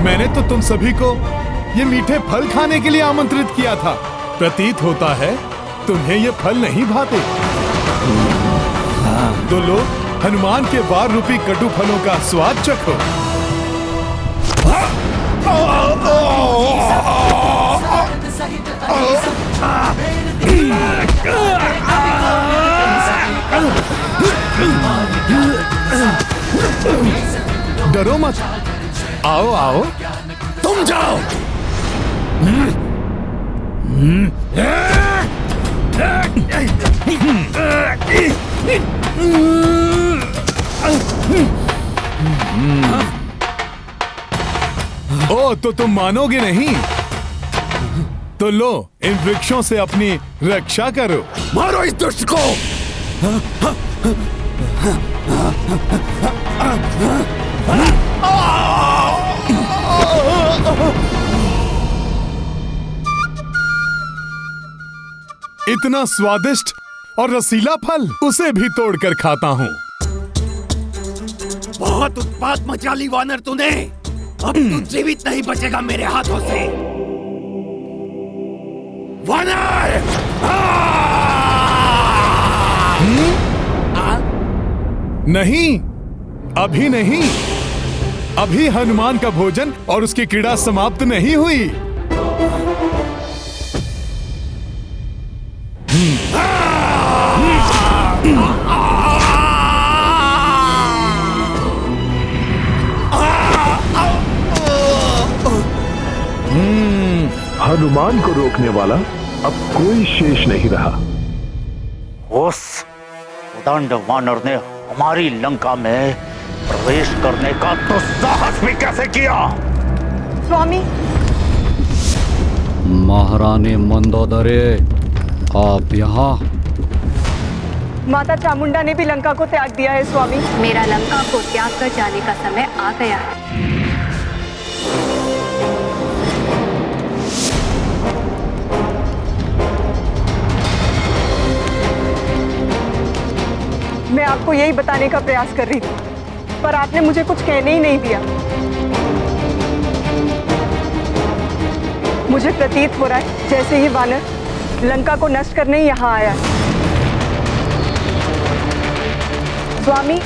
मैंने तो तुम सभी को ये मीठे फल खाने के लिए आमंत्रित किया था। प्रतीत होता है तुम्हें ये फल नहीं भाते। तो लो, हनुमान के वार रूपी कटु फलों का स्वाद चखो। डरो मत, आओ आओ। तुम जाओ। ओ, तो तुम मानोगे नहीं? तो लो, इन वृक्षों से अपनी रक्षा करो। मारो इस दुष्ट को। इतना स्वादिष्ट और रसीला फल, उसे भी तोड़कर खाता हूँ। बहुत उत्पात मचा ली वानर तूने। अब तू जीवित नहीं बचेगा मेरे हाथों से। वानर! नहीं, अभी नहीं। अभी हनुमान का भोजन और उसकी क्रीड़ा समाप्त नहीं हुई। हनुमान को रोकने वाला अब कोई शेष नहीं रहा। उस उदंड वानर ने हमारी लंका में प्रवेश करने का तो साहस भी कैसे किया? स्वामी। महारानी मंदोदरी, आप यहाँ? माता चामुंडा ने भी लंका को त्याग दिया है स्वामी। मेरा लंका को त्याग कर जाने का समय आ गया है। मैं आपको यही बताने का प्रयास कर रही थी, पर आपने मुझे कुछ कहने ही नहीं दिया। मुझे प्रतीत हो रहा है जैसे ही वानर लंका को नष्ट करने यहाँ आया है। स्वामी,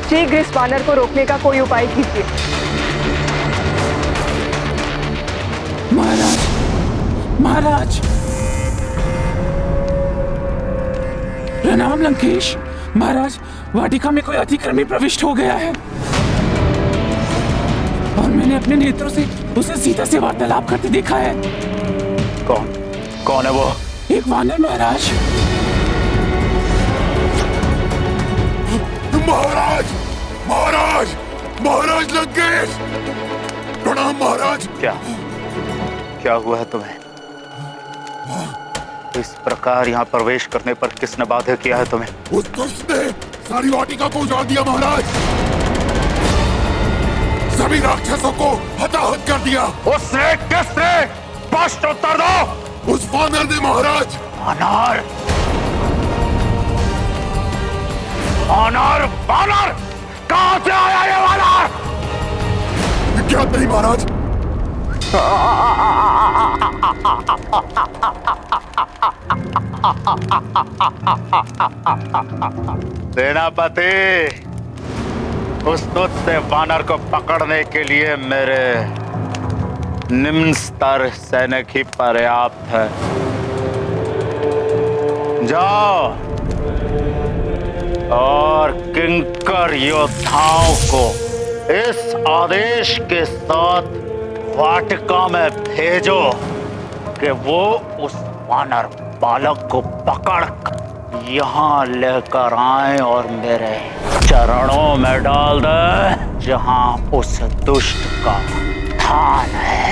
शीघ्र इस वानर को रोकने का कोई उपाय कीजिए। महाराज, महाराज, प्रणाम लंकेश। महाराज, वाटिका में कोई अतिक्रमी प्रविष्ट हो गया है और मैंने अपने नेत्रों से उसे सीता से वार्तालाप करते देखा है। कौन है वो? एक वानर महाराज। महाराज, महाराज, महाराज लंकेश, प्रणाम महाराज। क्या हुआ है तुम्हें? इस प्रकार यहाँ प्रवेश करने पर किसने बाध्य किया है तुम्हें? उस दुष्ट ने सारी वाटिका को उजाड़ दिया महाराज। सभी राक्षसों को हताहत कर दिया। उसने? किसने? स्पष्ट उत्तर दो। उस वानर ने महाराज। वानर? वानर? वानर? कहाँ से आया ये वानर? ज्ञात नहीं महाराज। सेनापति, उस दुष्ट वानर को पकड़ने के लिए मेरे निम्न स्तर सैनिक ही पर्याप्त है। जाओ और किंकर योद्धाओं को इस आदेश के साथ वाटिका में भेजो कि वो उस वानर बालक को पकड़ यहाँ लेकर आए और मेरे चरणों में डाल दे, जहाँ उस दुष्ट का स्थान है।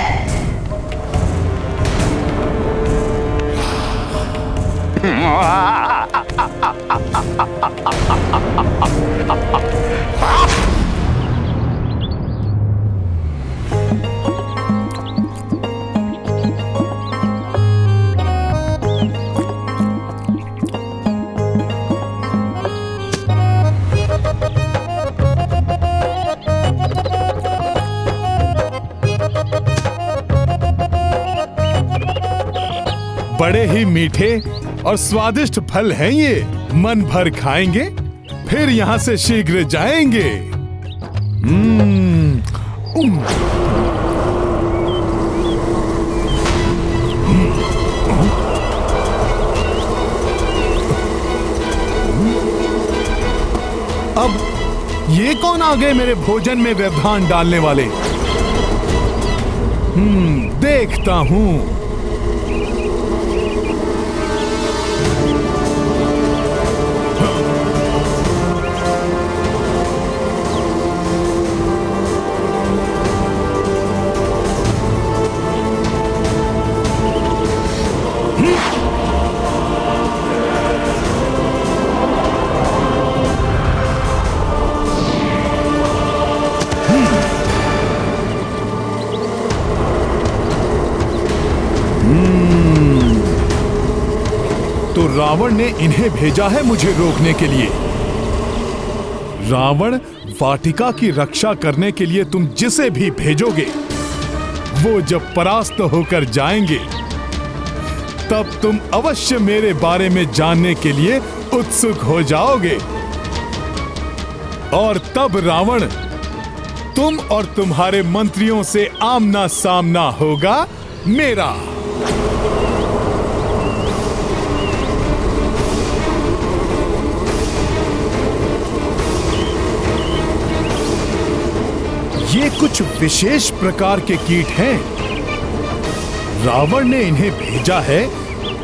बड़े ही मीठे और स्वादिष्ट फल हैं ये। मन भर खाएंगे, फिर यहाँ से शीघ्र जाएंगे। अब ये कौन आ गए मेरे भोजन में व्यवधान डालने वाले? देखता हूं। तो रावण ने इन्हें भेजा है मुझे रोकने के लिए। रावण, वाटिका की रक्षा करने के लिए तुम जिसे भी भेजोगे, वो जब परास्त होकर जाएंगे, तब तुम अवश्य मेरे बारे में जानने के लिए उत्सुक हो जाओगे। और तब रावण तुम और तुम्हारे मंत्रियों से आमना सामना होगा मेरा। ये कुछ विशेष प्रकार के कीट हैं। रावण ने इन्हें भेजा है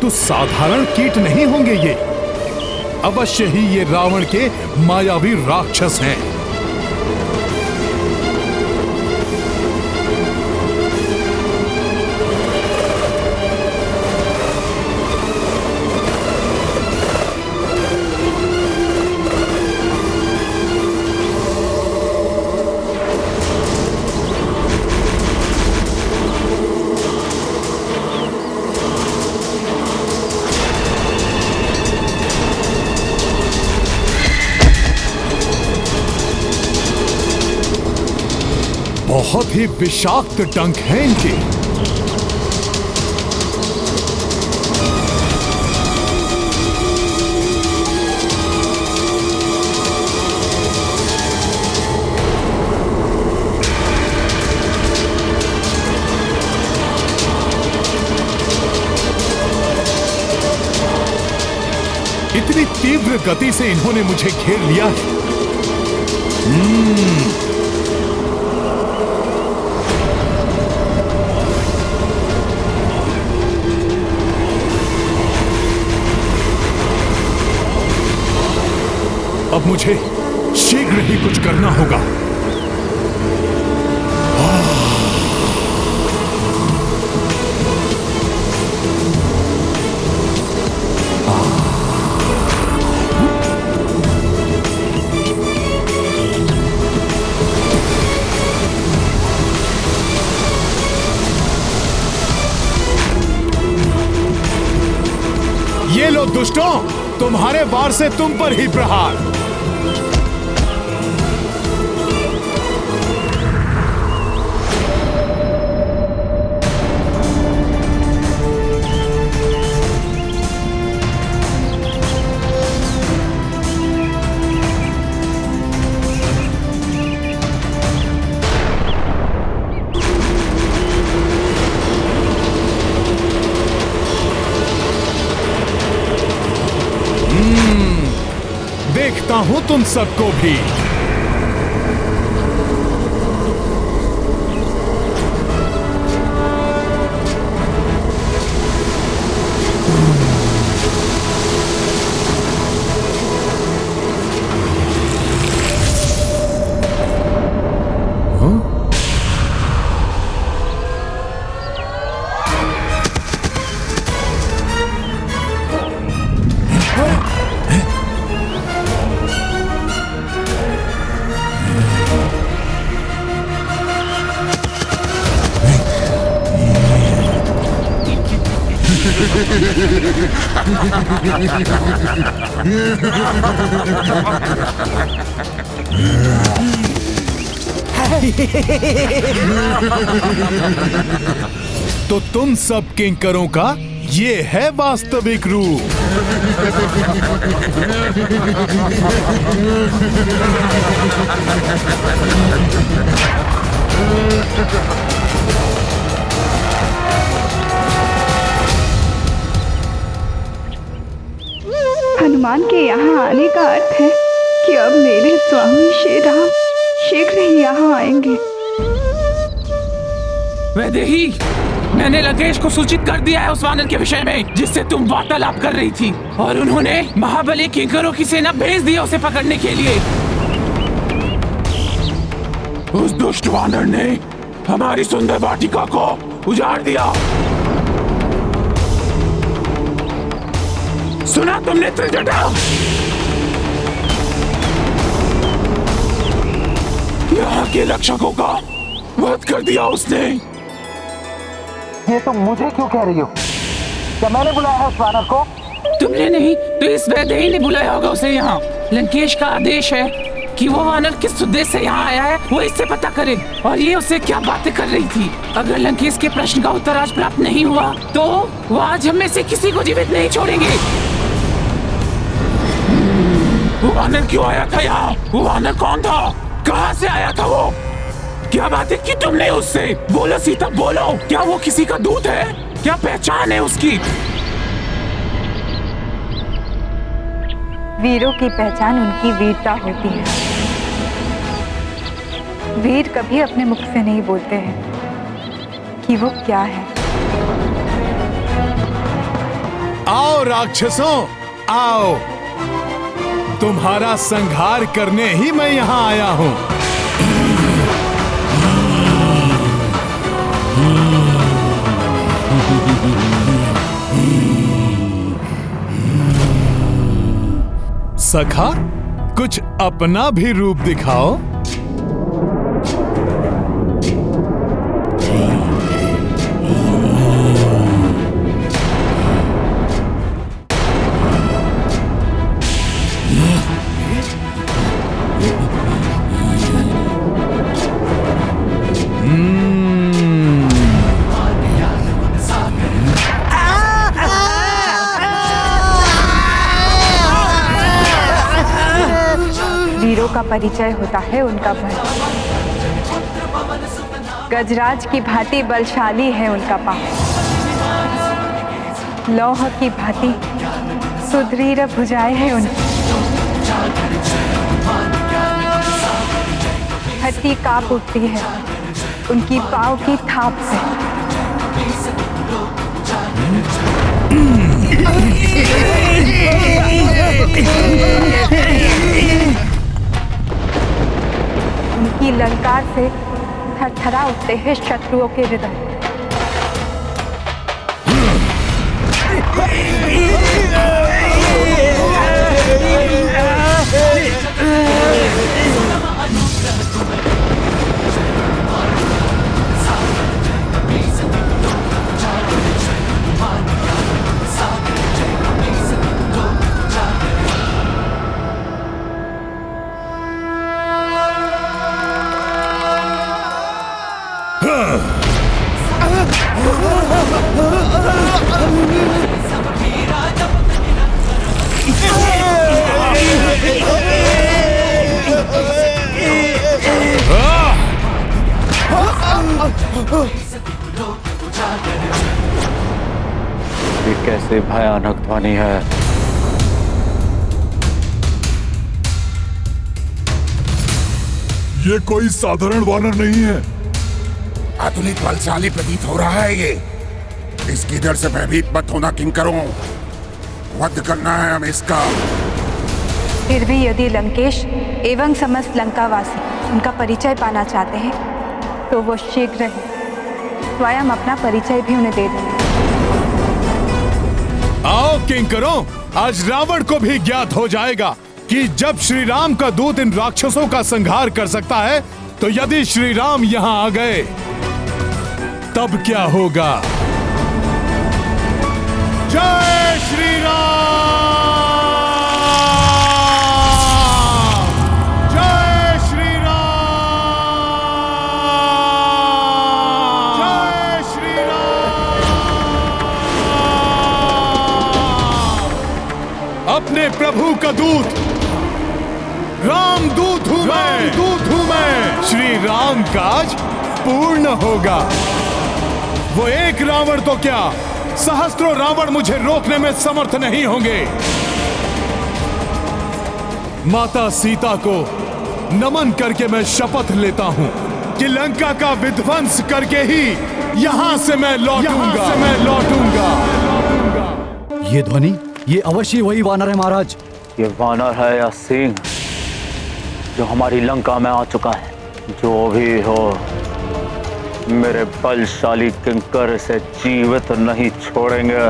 तो साधारण कीट नहीं होंगे ये। अवश्य ही ये रावण के मायावी राक्षस हैं। बहुत ही विषाक्त डंक हैं इनके। इतनी तीव्र गति से इन्होंने मुझे घेर लिया है। अब मुझे शीघ्र ही कुछ करना होगा। ये लो दुष्टों, तुम्हारे वार से तुम पर ही प्रहार। देखता हूं तुम सबको भी। तो तुम सब किंकरों का ये है वास्तविक रूप। हनुमान के यहाँ आने का अर्थ है कि अब मेरे स्वामी श्री राम शीघ्र ही यहाँ आएंगे। वैदेही, मैंने लंकेश को सूचित कर दिया है उस वानर के विषय में जिससे तुम वार्तालाप कर रही थी, और उन्होंने महाबली किंकरों की सेना भेज दी उसे पकड़ने के लिए। उस दुष्ट वानर ने हमारी सुंदर वाटिका को उजाड़ दिया। सुना तुमने त्रिजटा? यहाँ के रक्षकों का वध कर दिया उसने। ये तुम मुझे क्यों कह रही हो? क्या मैंने बुलाया है उस वानर को? तुमने नहीं तो इस वैदेही ने बुलाया होगा उसे यहाँ। लंकेश का आदेश है कि वो वानर किस उद्देश्य से यहाँ आया है वो इससे पता करे, और ये उससे क्या बातें कर रही थी। अगर लंकेश के प्रश्न का उत्तर आज प्राप्त नहीं हुआ तो वो आज हम में से किसी को जीवित नहीं छोड़ेंगे। वो वानर क्यों आया था यहाँ? वो वानर कौन था? कहाँ से आया था वो? क्या बातें की तुमने उससे? बोलो सीता, बोलो। क्या वो किसी का दूत है? क्या पहचान है उसकी? वीरों की पहचान उनकी वीरता होती है। वीर कभी अपने मुख से नहीं बोलते हैं कि वो क्या है। आओ राक्षसों, आओ। तुम्हारा संहार करने ही मैं यहाँ आया हूँ। सखा, कुछ अपना भी रूप दिखाओ। वीरों का परिचय होता है उनका बल। गजराज की भांति बलशाली है उनका पांव, लौह की भांति सुदृढ़ भुजाएं हैं उनकी। धरती कांप उठती है उनकी पांव की थाप से। उनकी ललकार से थरथरा उठते हैं शत्रुओं के हृदय। ये कैसे भयानक ध्वनि है? ये कोई साधारण वानर नहीं है, आधुनिक बलशाली प्रतीत हो रहा है ये। इसकी डर से भयभीत मत होना किंकरों, वध करना है हमें इसका। फिर भी यदि लंकेश एवं समस्त लंकावासी उनका परिचय पाना चाहते हैं तो वो शीघ्र ही स्वयं अपना परिचय भी उन्हें दे देंगे। आओ किंकरों, आज रावण को भी ज्ञात हो जाएगा कि जब श्री राम का दूत इन राक्षसों का संहार कर सकता है, तो यदि श्री राम यहाँ आ गए तब क्या होगा? जय श्री राम! जय श्री राम! जय श्री राम! प्रभु का दूत, रामदूत हूँ मैं। श्री राम काज पूर्ण होगा। वो एक रावण तो क्या, सहस्त्रों रावण मुझे रोकने में समर्थ नहीं होंगे। माता सीता को नमन करके मैं शपथ लेता हूँ कि लंका का विध्वंस करके ही यहाँ से मैं लौटूंगा। ये ध्वनि, ये अवश्य वही वानर है महाराज। ये वानर है या सिंह जो हमारी लंका में आ चुका है? जो भी हो, मेरे बलशाली किंकर इसे जीवित नहीं छोड़ेंगे।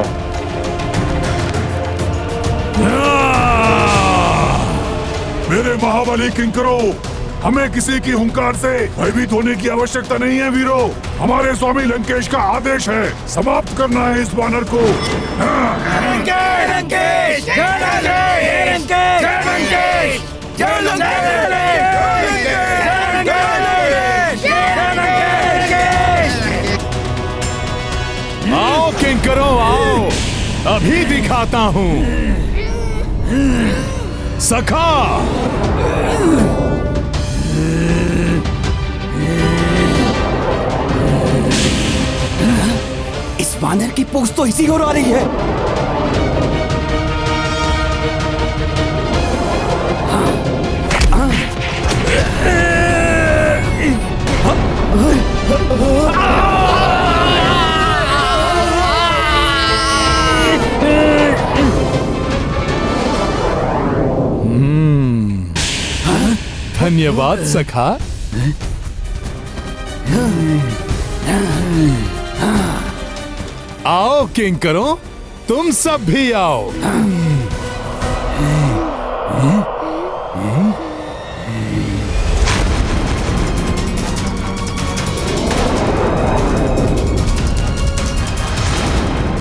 मेरे महाबली किंकरों, हमें किसी की हुंकार से भयभीत होने की आवश्यकता नहीं है वीरों। हमारे स्वामी लंकेश का आदेश है, समाप्त करना है इस वानर को। आओ किंकरों आओ, अभी दिखाता हूँ। सखा, इस वानर की पूंछ तो इसी ओर आ रही है। धन्यवाद सखा। आओ किंकरों, तुम सब भी आओ।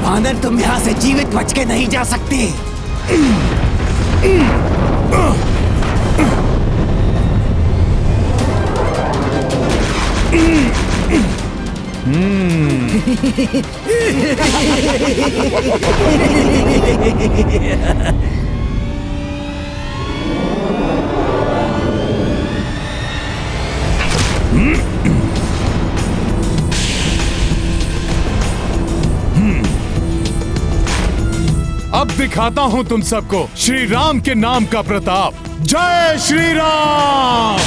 वानर, तुम यहाँ से जीवित बच के नहीं जा सकते। अब दिखाता हूं तुम सबको श्री राम के नाम का प्रताप। जय श्री राम।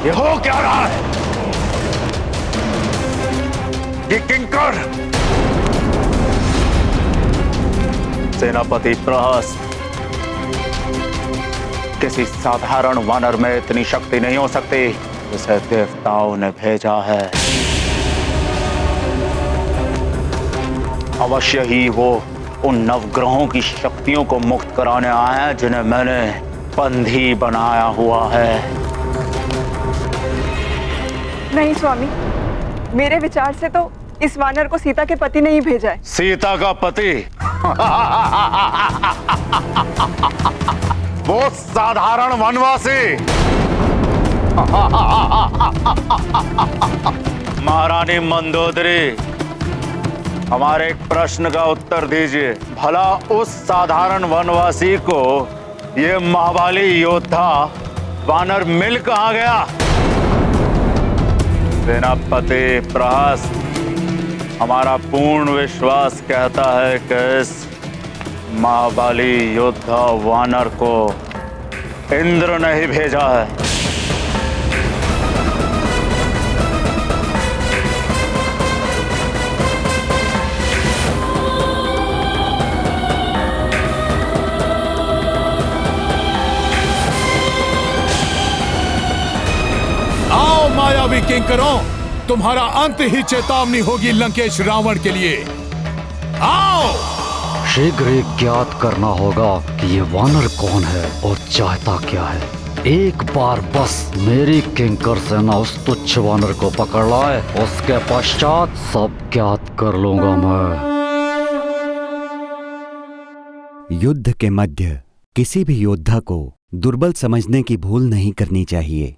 ये हो क्या रहा है? ये किंकर सेनापति प्रहस्त, किसी साधारण वानर में इतनी शक्ति नहीं हो सकती। जिसे देवताओं ने भेजा है, अवश्य ही वो उन नवग्रहों की शक्तियों को मुक्त कराने आए हैं जिन्हें मैंने बंधी बनाया हुआ है। नहीं स्वामी, मेरे विचार से तो इस वानर को सीता के पति ने ही भेजा है। सीता का पति? वो साधारण वनवासी। महारानी मंदोदरी, हमारे एक प्रश्न का उत्तर दीजिए। भला उस साधारण वनवासी को ये महाबली योद्धा वानर मिल कहाँ गया? सेनापति प्रहस्त, हमारा पूर्ण विश्वास कहता है कि इस महाबली योद्धा वानर को इंद्र ने ही भेजा है। आओ मायावी किंकरों, तुम्हारा अंत ही चेतावनी होगी लंकेश रावण के लिए। आओ। शीघ्र ही ज्ञात करना होगा कि ये वानर कौन है और चाहता क्या है। एक बार बस मेरी किंकर सेना उस तुच्छ वानर को पकड़ लाए, उसके पश्चात सब ज्ञात कर लूंगा मैं। युद्ध के मध्य किसी भी योद्धा को दुर्बल समझने की भूल नहीं करनी चाहिए।